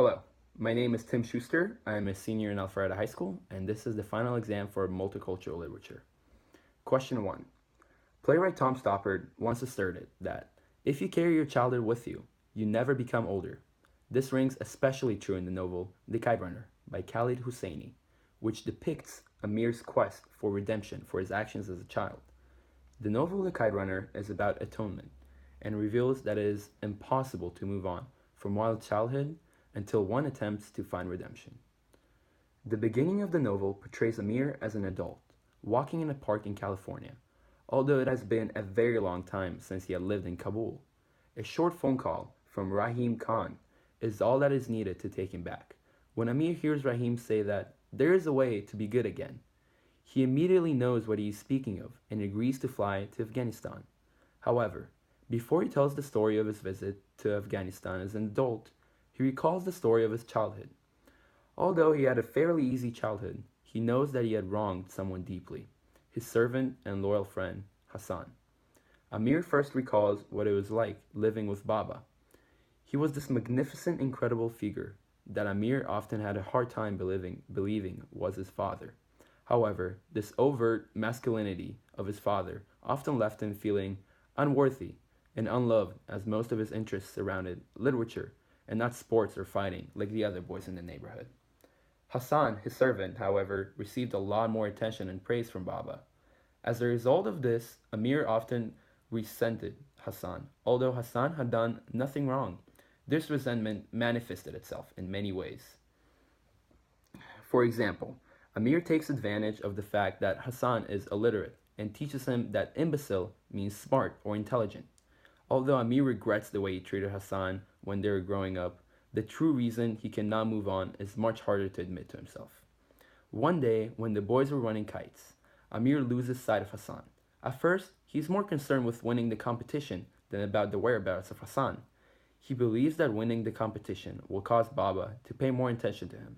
Hello, my name is Tim Schuster. I am a senior in Alpharetta High School, and this is the final exam for multicultural literature. Question 1. Playwright Tom Stoppard once asserted that if you carry your childhood with you, you never become older. This rings especially true in the novel The Kite Runner by Khalid Hosseini, which depicts Amir's quest for redemption for his actions as a child. The novel The Kite Runner is about atonement and reveals that it is impossible to move on from wild childhood until one attempts to find redemption. The beginning of the novel portrays Amir as an adult, walking in a park in California, although it has been a very long time since he had lived in Kabul. A short phone call from Rahim Khan is all that is needed to take him back. When Amir hears Rahim say that there is a way to be good again, he immediately knows what he is speaking of and agrees to fly to Afghanistan. However, before he tells the story of his visit to Afghanistan as an adult, he recalls the story of his childhood. Although he had a fairly easy childhood, he knows that he had wronged someone deeply, his servant and loyal friend, Hassan. Amir first recalls what it was like living with Baba. He was this magnificent, incredible figure that Amir often had a hard time believing was his father. However, this overt masculinity of his father often left him feeling unworthy and unloved, as most of his interests surrounded literature and not sports or fighting like the other boys in the neighborhood. Hassan, his servant, however, received a lot more attention and praise from Baba. As a result of this, Amir often resented Hassan, although Hassan had done nothing wrong. This resentment manifested itself in many ways. For example, Amir takes advantage of the fact that Hassan is illiterate and teaches him that imbecile means smart or intelligent. Although Amir regrets the way he treated Hassan when they were growing up, the true reason he cannot move on is much harder to admit to himself. One day, when the boys were running kites, Amir loses sight of Hassan. At first, he's more concerned with winning the competition than about the whereabouts of Hassan. He believes that winning the competition will cause Baba to pay more attention to him.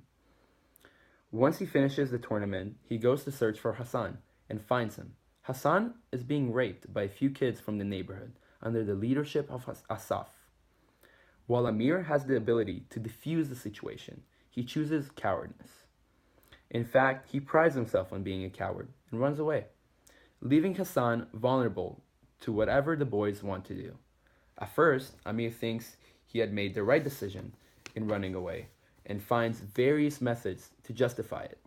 Once he finishes the tournament, he goes to search for Hassan and finds him. Hassan is being raped by a few kids from the neighborhood under the leadership of Asaf. While Amir has the ability to defuse the situation, he chooses cowardice. In fact, he prides himself on being a coward and runs away, leaving Hassan vulnerable to whatever the boys want to do. At first, Amir thinks he had made the right decision in running away and finds various methods to justify it.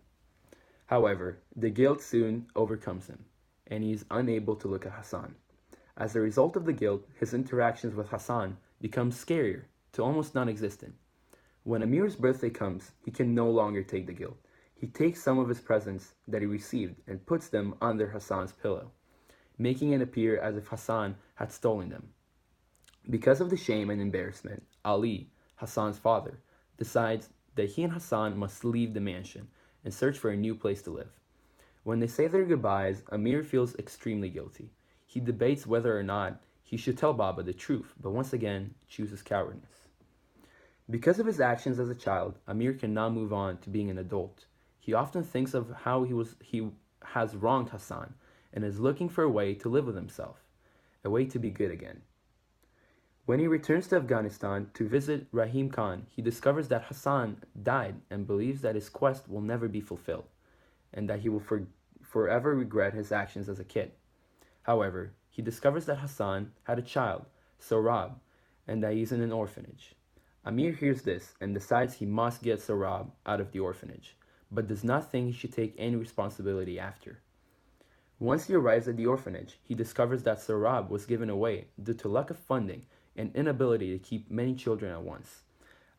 However, the guilt soon overcomes him, and he is unable to look at Hassan. As a result of the guilt, his interactions with Hassan become scarier to almost non-existent. When Amir's birthday comes, he can no longer take the guilt. He takes some of his presents that he received and puts them under Hassan's pillow, making it appear as if Hassan had stolen them. Because of the shame and embarrassment, Ali, Hassan's father, decides that he and Hassan must leave the mansion and search for a new place to live. When they say their goodbyes, Amir feels extremely guilty. He debates whether or not he should tell Baba the truth, but once again chooses cowardice. Because of his actions as a child, Amir cannot move on to being an adult. He often thinks of how he has wronged Hassan and is looking for a way to live with himself, a way to be good again. When he returns to Afghanistan to visit Rahim Khan, he discovers that Hassan died and believes that his quest will never be fulfilled and that he will forever regret his actions as a kid. However, he discovers that Hassan had a child, Sohrab, and that he is in an orphanage. Amir hears this and decides he must get Sohrab out of the orphanage, but does not think he should take any responsibility after. Once he arrives at the orphanage, he discovers that Sohrab was given away due to lack of funding and inability to keep many children at once.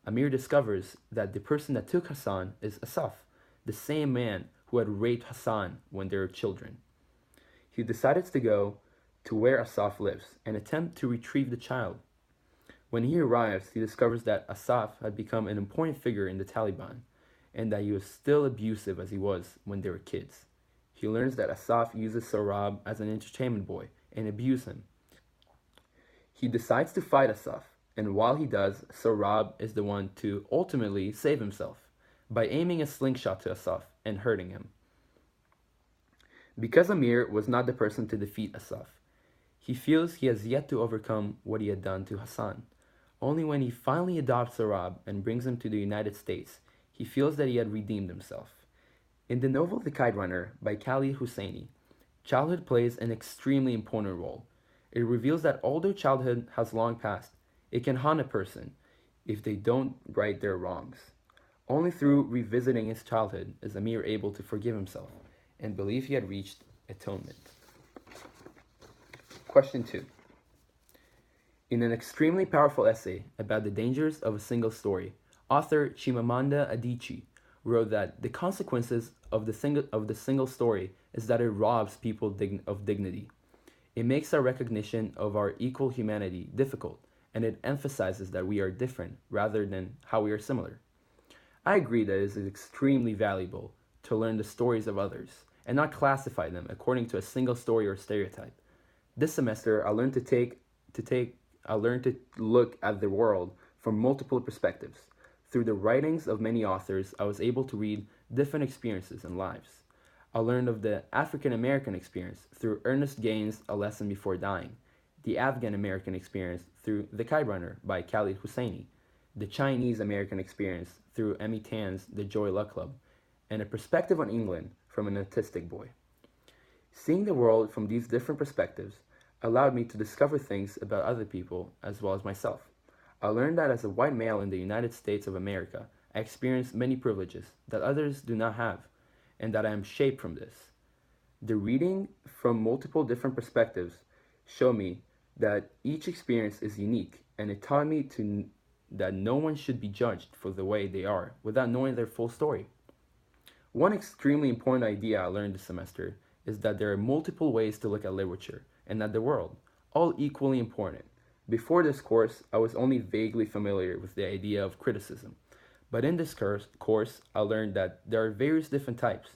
Amir discovers that the person that took Hassan is Asaf, the same man who had raped Hassan when they were children. He decides to go to where Asaf lives and attempt to retrieve the child. When he arrives, he discovers that Asaf had become an important figure in the Taliban and that he was still abusive as he was when they were kids. He learns that Asaf uses Sohrab as an entertainment boy and abuses him. He decides to fight Asaf, and while he does, Sohrab is the one to ultimately save himself by aiming a slingshot to Asaf and hurting him. Because Amir was not the person to defeat Asaf, he feels he has yet to overcome what he had done to Hassan. Only when he finally adopts Arab and brings him to the United States, he feels that he had redeemed himself. In the novel The Kite Runner by Khalid Hosseini, childhood plays an extremely important role. It reveals that although childhood has long passed, it can haunt a person if they don't right their wrongs. Only through revisiting his childhood is Amir able to forgive himself and believe he had reached atonement. Question 2. In an extremely powerful essay about the dangers of a single story, author Chimamanda Adichie wrote that the consequences of the single story is that it robs people of dignity. It makes our recognition of our equal humanity difficult, and it emphasizes that we are different rather than how we are similar. I agree that it is extremely valuable to learn the stories of others and not classify them according to a single story or stereotype. This semester, I learned to look at the world from multiple perspectives. Through the writings of many authors, I was able to read different experiences and lives. I learned of the African American experience through Ernest Gaines' A Lesson Before Dying, the Afghan American experience through The Kite Runner by Khalid Hosseini, the Chinese American experience through Emmy Tan's The Joy Luck Club, and a perspective on England from an autistic boy. Seeing the world from these different perspectives allowed me to discover things about other people as well as myself. I learned that as a white male in the United States of America, I experienced many privileges that others do not have, and that I am shaped from this. The reading from multiple different perspectives show me that each experience is unique, and it taught me that no one should be judged for the way they are without knowing their full story. One extremely important idea I learned this semester is that there are multiple ways to look at literature and at the world, all equally important. Before this course, I was only vaguely familiar with the idea of criticism, but in this course, I learned that there are various different types.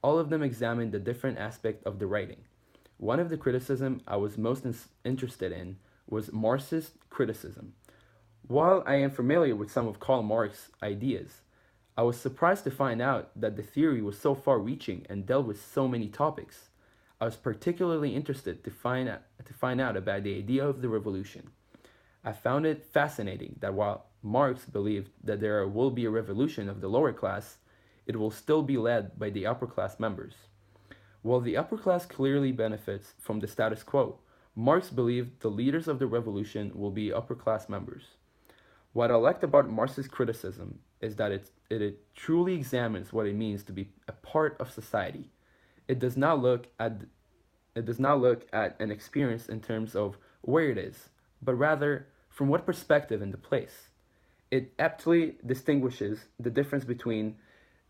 All of them examine the different aspect of the writing. One of the criticism I was most interested in was Marxist criticism. While I am familiar with some of Karl Marx's ideas, I was surprised to find out that the theory was so far-reaching and dealt with so many topics. I was particularly interested to find out about the idea of the revolution. I found it fascinating that while Marx believed that there will be a revolution of the lower class, it will still be led by the upper class members. While the upper class clearly benefits from the status quo, Marx believed the leaders of the revolution will be upper class members. What I liked about Marx's criticism is that it truly examines what it means to be a part of society. It does not look at an experience in terms of where it is, but rather from what perspective and the place. It aptly distinguishes the difference between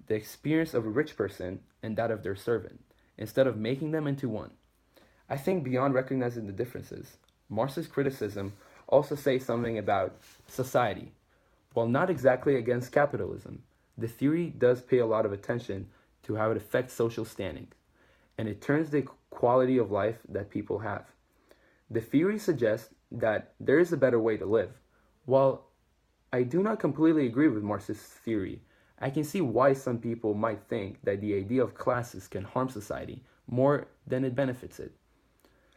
the experience of a rich person and that of their servant, instead of making them into one. I think beyond recognizing the differences, Marx's criticism also says something about society. While not exactly against capitalism, the theory does pay a lot of attention to how it affects social standing, and it turns the quality of life that people have. The theory suggests that there is a better way to live. While I do not completely agree with Marx's theory, I can see why some people might think that the idea of classes can harm society more than it benefits it.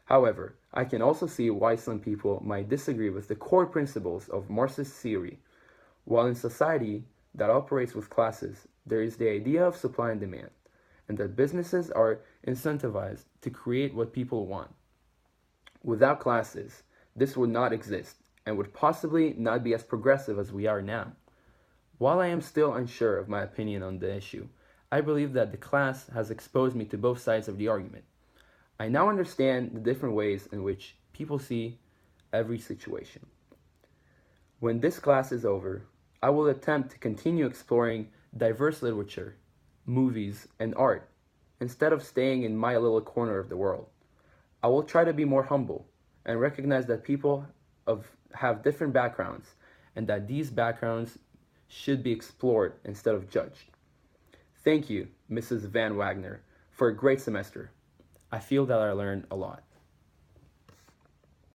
However, I can also see why some people might disagree with the core principles of Marxist theory. While in society that operates with classes, there is the idea of supply and demand, and that businesses are incentivized to create what people want. Without classes, this would not exist and would possibly not be as progressive as we are now. While I am still unsure of my opinion on the issue, I believe that the class has exposed me to both sides of the argument. I now understand the different ways in which people see every situation. When this class is over, I will attempt to continue exploring diverse literature, movies, and art instead of staying in my little corner of the world. I will try to be more humble and recognize that people have different backgrounds and that these backgrounds should be explored instead of judged. Thank you, Mrs. Van Wagner, for a great semester. I feel that I learned a lot.